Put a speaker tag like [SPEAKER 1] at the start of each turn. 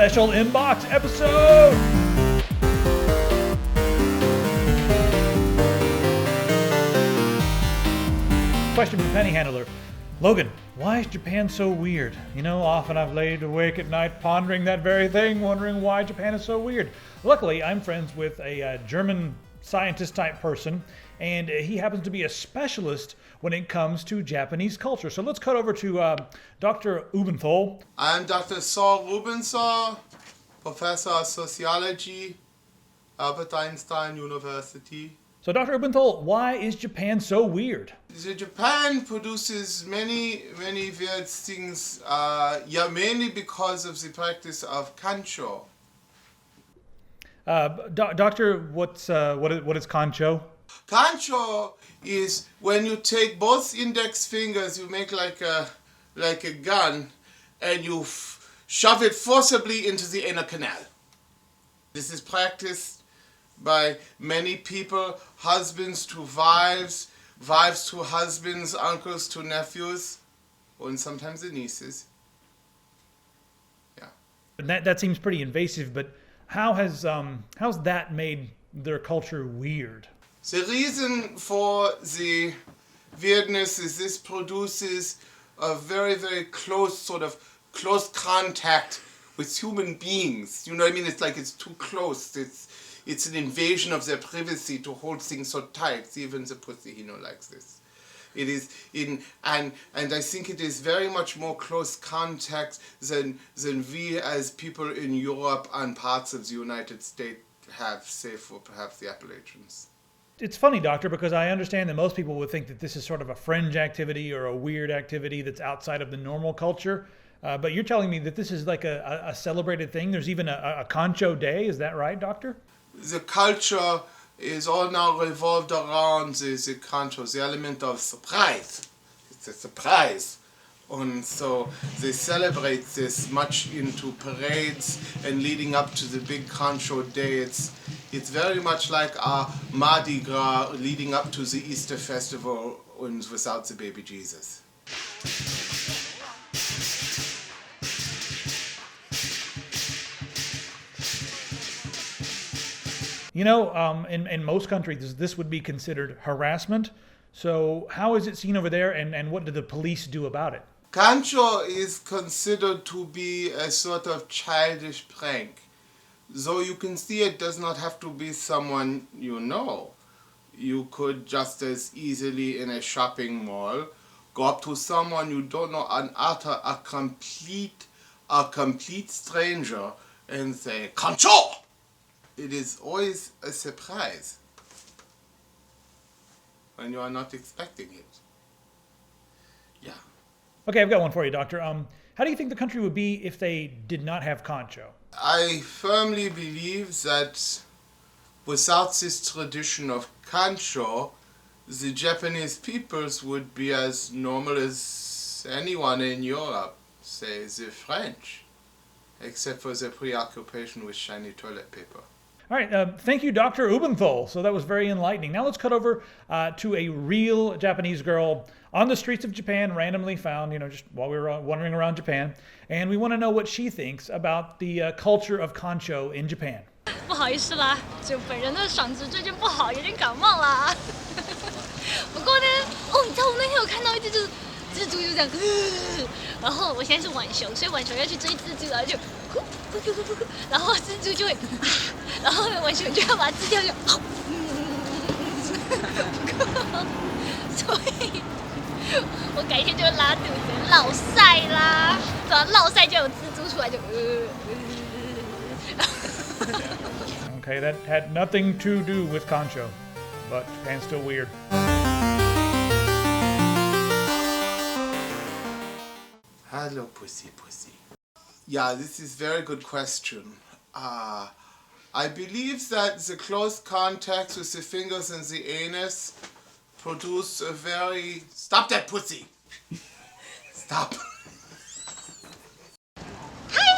[SPEAKER 1] special Inbox episode. Question from the penny handler. Logan, why is Japan so weird? You know, often I've laid awake at night pondering that very thing, wondering why Japan is so weird. Luckily, I'm friends with a German scientist type person, and he happens to be a specialist when it comes to Japanese culture. So let's cut over to Dr. Ubenthal.
[SPEAKER 2] I'm Dr. Saul Rubenthal, Professor of Sociology, Albert Einstein University.
[SPEAKER 1] So Dr. Ubenthal, why is Japan so weird?
[SPEAKER 2] Japan produces many weird things, mainly because of the practice of kancho.
[SPEAKER 1] Doctor, what is kancho?
[SPEAKER 2] Kancho is when you take both index fingers, you make like a gun, and you shove it forcibly into the anal canal. This is practiced by many people, husbands to wives, wives to husbands, uncles to nephews, and sometimes the nieces. Yeah.
[SPEAKER 1] And that seems pretty invasive, but how's that made their culture weird?
[SPEAKER 2] The reason for the weirdness is this produces a very, very close close contact with human beings. You know what I mean? It's like it's too close. It's an invasion of their privacy to hold things so tight. Even the pussy, likes this. It is and I think it is very much more close contact than we as people in Europe and parts of the United States have, say for perhaps the Appalachians.
[SPEAKER 1] It's funny, Doctor, because I understand that most people would think that this is sort of a fringe activity or a weird activity that's outside of the normal culture. But you're telling me that this is like a celebrated thing. There's even a Kancho Day. Is that right, Doctor?
[SPEAKER 2] The culture is all now revolved around the Kancho, the element of surprise. It's a surprise. And so they celebrate this much into parades and leading up to the big Kancho Day. It's very much like our Mardi Gras leading up to the Easter Festival and without the baby Jesus.
[SPEAKER 1] You know, in most countries, this would be considered harassment. So how is it seen over there, and what do the police do about it?
[SPEAKER 2] Kancho is considered to be a sort of childish prank. So you can see it does not have to be someone you know. You could just as easily in a shopping mall go up to someone you don't know and utter a complete stranger and say, Kancho! It is always a surprise when you are not expecting it. Yeah.
[SPEAKER 1] Okay, I've got one for you, Doctor. How do you think the country would be if they did not have Kancho?
[SPEAKER 2] I firmly believe that without this tradition of Kancho, the Japanese peoples would be as normal as anyone in Europe, say the French, except for their preoccupation with shiny toilet paper.
[SPEAKER 1] All right, thank you, Dr. Ubenthal. So that was very enlightening. Now let's cut over to a real Japanese girl on the streets of Japan, randomly found, just while we were wandering around Japan. And we want to know what she thinks about the culture of Kancho in Japan.
[SPEAKER 3] 不好意思啦，就本人的嗓子最近不好，有点感冒啦。不过呢，你知道我那天有看到一只蜘蛛就这样，然后我现在是浣熊，所以浣熊要去追蜘蛛，然后就呼呼呼呼呼，然后蜘蛛就会然后呢浣熊就要把它吃掉就所以我改天就会拉肚子，落晒啦，对吧？落晒就有蜘蛛出来就
[SPEAKER 1] Okay, that had nothing to do with Kancho, but Japan's still weird.
[SPEAKER 2] Hello, pussy. Yeah, this is a very good question. I believe that the close contact with the fingers and the anus produce a very... Stop that pussy! Stop.
[SPEAKER 3] Hi!